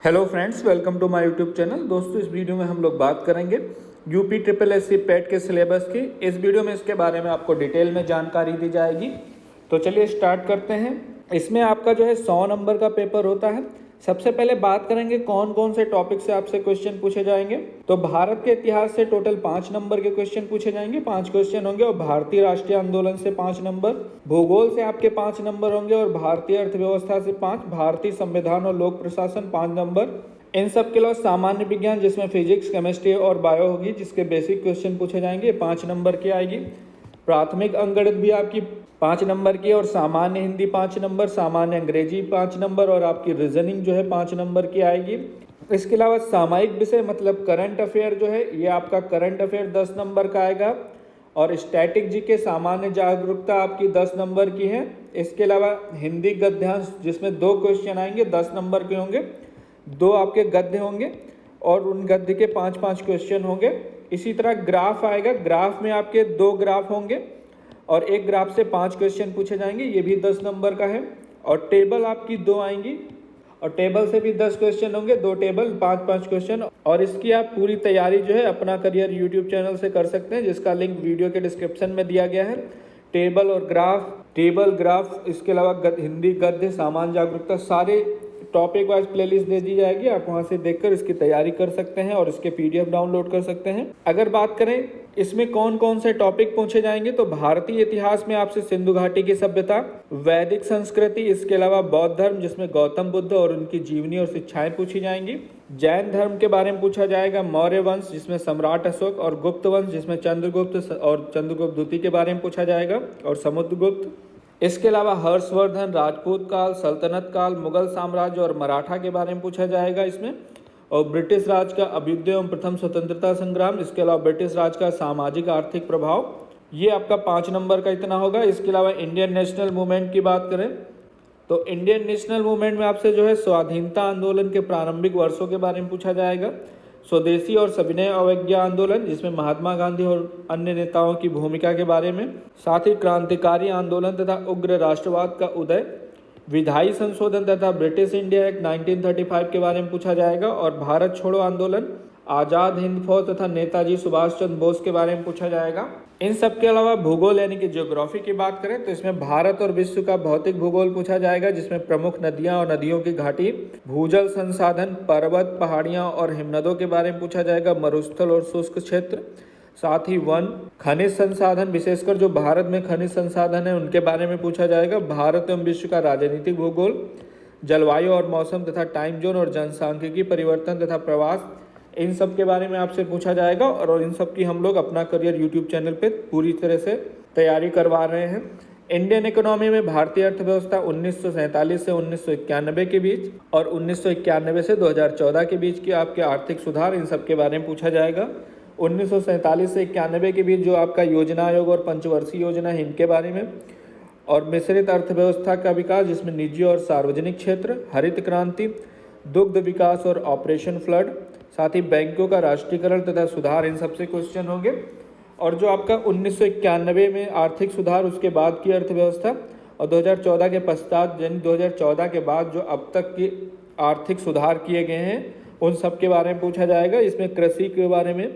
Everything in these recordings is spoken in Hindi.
Hello friends, welcome to my YouTube channel. दोस्तों, इस वीडियो में हम लोग बात करेंगे UP triple S C PET के सिलेबस की। इस वीडियो में इसके बारे में आपको डिटेल में जानकारी दी जाएगी। तो चलिए स्टार्ट करते हैं। इसमें आपका जो है 100 नंबर का पेपर होता है। सबसे पहले बात करेंगे कौन कौन से टॉपिक से आपसे क्वेश्चन पूछे जाएंगे। तो भारत के इतिहास से टोटल 5 नंबर के क्वेश्चन पूछे जाएंगे, 5 क्वेश्चन होंगे। और भारतीय राष्ट्रीय आंदोलन से 5 नंबर, भूगोल से आपके 5 नंबर होंगे। और भारतीय अर्थव्यवस्था से 5, भारतीय संविधान और लोक प्रशासन 5 नंबर। इन सब के अलावा सामान्य विज्ञान जिसमें फिजिक्स, केमिस्ट्री और बायो होगी, जिसके बेसिक क्वेश्चन पूछे जाएंगे, 5 नंबर की आएगी। प्राथमिक अंकगणित भी आपकी 5 नंबर की, और सामान्य हिंदी 5 नंबर, सामान्य अंग्रेजी 5 नंबर, और आपकी रीजनिंग जो है 5 नंबर की आएगी। इसके अलावा सामायिक विषय मतलब करंट अफेयर जो है, ये आपका करंट अफेयर 10 नंबर का आएगा। और स्टैटिक जीके सामान्य जागरूकता आपकी 10 नंबर की है। इसके अलावा हिंदी गद्यांश जिसमें 2 क्वेश्चन आएंगे, 10 नंबर के होंगे। 2 आपके गद्य होंगे और उन गद्य के 5-5 क्वेश्चन होंगे। इसी तरह ग्राफ आएगा, ग्राफ में आपके 2 ग्राफ होंगे और एक ग्राफ से 5 क्वेश्चन पूछे जाएंगे, ये भी 10 नंबर का है। और टेबल आपकी 2 आएंगी और टेबल से भी 10 क्वेश्चन होंगे, 2 टेबल 5-5 क्वेश्चन। और इसकी आप पूरी तैयारी जो है अपना करियर यूट्यूब चैनल से कर सकते हैं, जिसका लिंक वीडियो के डिस्क्रिप्शन में दिया गया है। टेबल और ग्राफ, इसके अलावा हिंदी गद्य, सामान्य जागरूकता, सारे टॉपिक वाइज प्लेलिस्ट दे दी जाएगी। आप वहां से देखकर इसकी तैयारी कर सकते हैं और इसके पीडीएफ डाउनलोड कर सकते हैं। अगर बात करें इसमें कौन कौन से टॉपिक पूछे जाएंगे, तो भारतीय इतिहास में आपसे सिंधु घाटी की सभ्यता, वैदिक संस्कृति, इसके अलावा बौद्ध धर्म जिसमें गौतम बुद्ध और उनकी जीवनी और शिक्षाएं पूछी जाएंगी। जैन धर्म के बारे में पूछा जाएगा, मौर्य वंश जिसमें सम्राट अशोक, और गुप्त वंश जिसमें चंद्रगुप्त और चंद्रगुप्त द्वितीय के बारे में पूछा जाएगा, और समुद्रगुप्त। इसके अलावा हर्षवर्धन, राजपूत काल, सल्तनत काल, मुगल साम्राज्य और मराठा के बारे में पूछा जाएगा इसमें। और ब्रिटिश राज का अभ्युदय एवं प्रथम स्वतंत्रता संग्राम, इसके अलावा ब्रिटिश राज का सामाजिक आर्थिक प्रभाव, ये आपका 5 नंबर का इतना होगा। इसके अलावा इंडियन नेशनल मूवमेंट की बात करें तो इंडियन नेशनल मूवमेंट में आपसे जो है स्वाधीनता आंदोलन के प्रारंभिक वर्षों के बारे में पूछा जाएगा। स्वदेशी और सविनय अवज्ञा आंदोलन जिसमें महात्मा गांधी और अन्य नेताओं की भूमिका के बारे में, साथ ही क्रांतिकारी आंदोलन तथा उग्र राष्ट्रवाद का उदय, विधायी संशोधन तथा ब्रिटिश इंडिया एक्ट 1935 के बारे में पूछा जाएगा। और भारत छोड़ो आंदोलन, आज़ाद हिंद फौज तथा नेताजी सुभाष चंद्र बोस के बारे में पूछा जाएगा। इन सब के अलावा भूगोल यानी कि ज्योग्राफी की बात करें तो इसमें भारत और विश्व का भौतिक भूगोल पूछा जाएगा, जिसमें प्रमुख नदियां और नदियों की घाटी, भूजल संसाधन, पर्वत, पहाड़ियां और हिमनदों के बारे में पूछा जाएगा, मरुस्थल और शुष्क क्षेत्र, साथ ही वन, खनिज संसाधन, विशेषकर जो भारत में खनिज संसाधन है उनके बारे में पूछा जाएगा, भारत एवं विश्व का राजनीतिक भूगोल, जलवायु और मौसम तथा टाइम जोन और जनसांख्यिकी परिवर्तन तथा प्रवास, इन सब के बारे में आपसे पूछा जाएगा। और इन सब की हम लोग अपना करियर यूट्यूब चैनल पे पूरी तरह से तैयारी करवा रहे हैं। इंडियन इकोनॉमी में भारतीय अर्थव्यवस्था 1947 से 1991 के बीच और 1991 से 2014 के बीच की आपके आर्थिक सुधार, इन सब के बारे में पूछा जाएगा। 1947 से 91 के बीच जो आपका योजना आयोग और पंचवर्षीय योजना है, इनके बारे में। और मिश्रित अर्थव्यवस्था का विकास जिसमें निजी और सार्वजनिक क्षेत्र, हरित क्रांति, दुग्ध विकास और ऑपरेशन फ्लड, साथ ही बैंकों का राष्ट्रीयकरण तथा सुधार, इन सबसे क्वेश्चन होंगे। और जो आपका 1991 में आर्थिक सुधार, उसके बाद की अर्थव्यवस्था, और 2014 के पश्चात यानी 2014 के बाद जो अब तक की आर्थिक सुधार किए गए हैं, उन सब के बारे में पूछा जाएगा। इसमें कृषि के बारे में,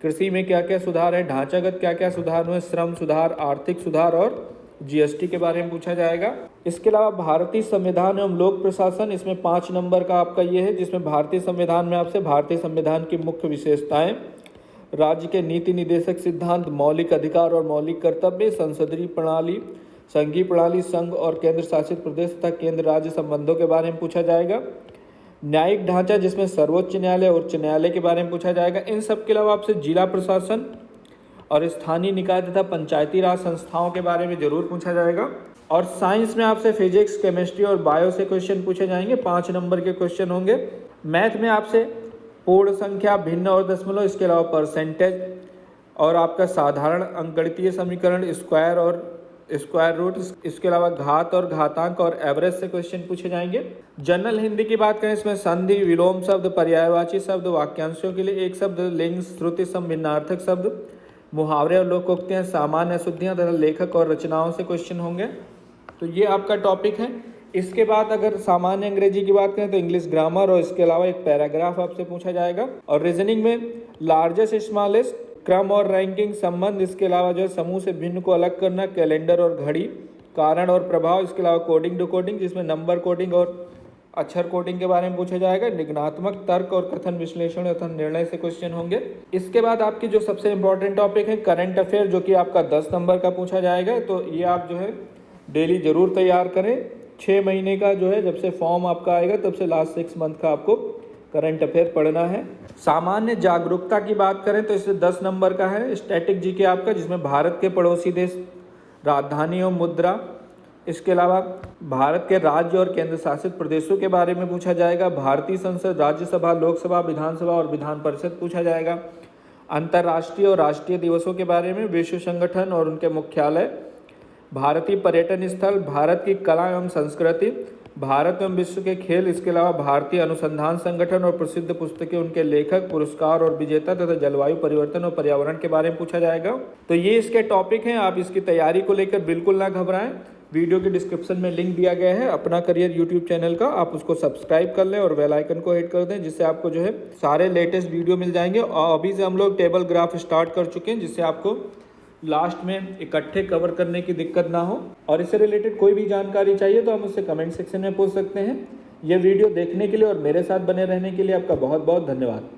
कृषि में क्या क्या सुधार है, ढांचागत क्या क्या सुधार हुए, श्रम सुधार, आर्थिक सुधार और जीएसटी के बारे में पूछा जाएगा। इसके अलावा भारतीय संविधान एवं लोक प्रशासन, इसमें 5 नंबर का आपका ये है, जिसमें भारतीय संविधान में आपसे भारतीय संविधान की मुख्य विशेषताएं, राज्य के नीति निदेशक सिद्धांत, मौलिक अधिकार और मौलिक कर्तव्य, संसदीय प्रणाली, संघीय प्रणाली, संघ और केंद्र शासित प्रदेश तथा केंद्र राज्य संबंधों के बारे में पूछा जाएगा। न्यायिक ढांचा जिसमें सर्वोच्च न्यायालय, उच्च न्यायालय के बारे में पूछा जाएगा। इन सब के अलावा आपसे जिला प्रशासन और स्थानीय निकाय तथा पंचायती राज संस्थाओं के बारे में जरूर पूछा जाएगा। और साइंस में आपसे फिजिक्स, केमिस्ट्री और बायो से क्वेश्चन पूछे जाएंगे, 5 नंबर के क्वेश्चन होंगे। मैथ में आपसे पूर्ण संख्या, भिन्न और दशमलव, इसके अलावा परसेंटेज और आपका साधारण अंकगणितीय समीकरण, स्क्वायर और स्क्वायर रूट, इसके अलावा घात और घातांक और एवरेज से क्वेश्चन पूछे जाएंगे। जनरल हिंदी की बात करें, इसमें संधि, विलोम शब्द, पर्यायवाची शब्द, वाक्यांशों के लिए एक शब्द, लिंग, श्रुति, भिन्नार्थक शब्द, मुहावरे और लोकोक्तियाँ, सामान्य अशुद्धियाँ तथा लेखक और रचनाओं से क्वेश्चन होंगे। तो ये आपका टॉपिक है। इसके बाद अगर सामान्य अंग्रेजी की बात करें तो इंग्लिश ग्रामर और इसके अलावा एक पैराग्राफ आपसे पूछा जाएगा। और रीजनिंग में लार्जेस्ट स्मॉलेस्ट, क्रम और रैंकिंग, संबंध, इसके अलावा जो है समूह से भिन्न को अलग करना, कैलेंडर और घड़ी, कारण और प्रभाव, इसके अलावा कोडिंग डिकोडिंग जिसमें नंबर कोडिंग और अक्षर कोडिंग के बारे में पूछा जाएगा। निगनात्मक तर्क और कथन विश्लेषण तथा निर्णय से क्वेश्चन होंगे। इसके बाद आपकी जो सबसे इंपॉर्टेंट टॉपिक है करंट अफेयर, जो कि आपका 10 नंबर का पूछा जाएगा। तो ये आप जो है डेली जरूर तैयार करें। 6 महीने का जो है जब से फॉर्म आपका आएगा तब से लास्ट 6 मंथ का आपको करंट अफेयर पढ़ना है। सामान्य जागरूकता की बात करें तो इससे 10 नंबर का है स्टैटिक जीके आपका, जिसमें भारत के पड़ोसी देश, राजधानी और मुद्रा, इसके अलावा भारत के राज्य और केंद्र शासित प्रदेशों के बारे में पूछा जाएगा। भारतीय संसद, राज्यसभा, लोकसभा, विधानसभा और विधान परिषद पूछा जाएगा। अंतर्राष्ट्रीय और राष्ट्रीय दिवसों के बारे में, विश्व संगठन और उनके मुख्यालय, भारतीय पर्यटन स्थल, भारत की कला एवं संस्कृति, भारत एवं विश्व के खेल, इसके अलावा भारतीय अनुसंधान संगठन और प्रसिद्ध पुस्तकें, उनके लेखक, पुरस्कार और विजेता तथा जलवायु परिवर्तन और पर्यावरण के बारे में पूछा जाएगा। तो ये इसके टॉपिक हैं। आप इसकी तैयारी को लेकर बिल्कुल ना घबराएं। वीडियो के डिस्क्रिप्शन में लिंक दिया गया है अपना करियर यूट्यूब चैनल का, आप उसको सब्सक्राइब कर लें और बेल आइकन को हिट कर दें, जिससे आपको जो है सारे लेटेस्ट वीडियो मिल जाएंगे। और अभी से हम लोग टेबल ग्राफ स्टार्ट कर चुके हैं, जिससे आपको लास्ट में इकट्ठे कवर करने की दिक्कत ना हो। और इससे रिलेटेड कोई भी जानकारी चाहिए तो हम उससे कमेंट सेक्शन में पूछ सकते हैं। यह वीडियो देखने के लिए और मेरे साथ बने रहने के लिए आपका बहुत बहुत धन्यवाद।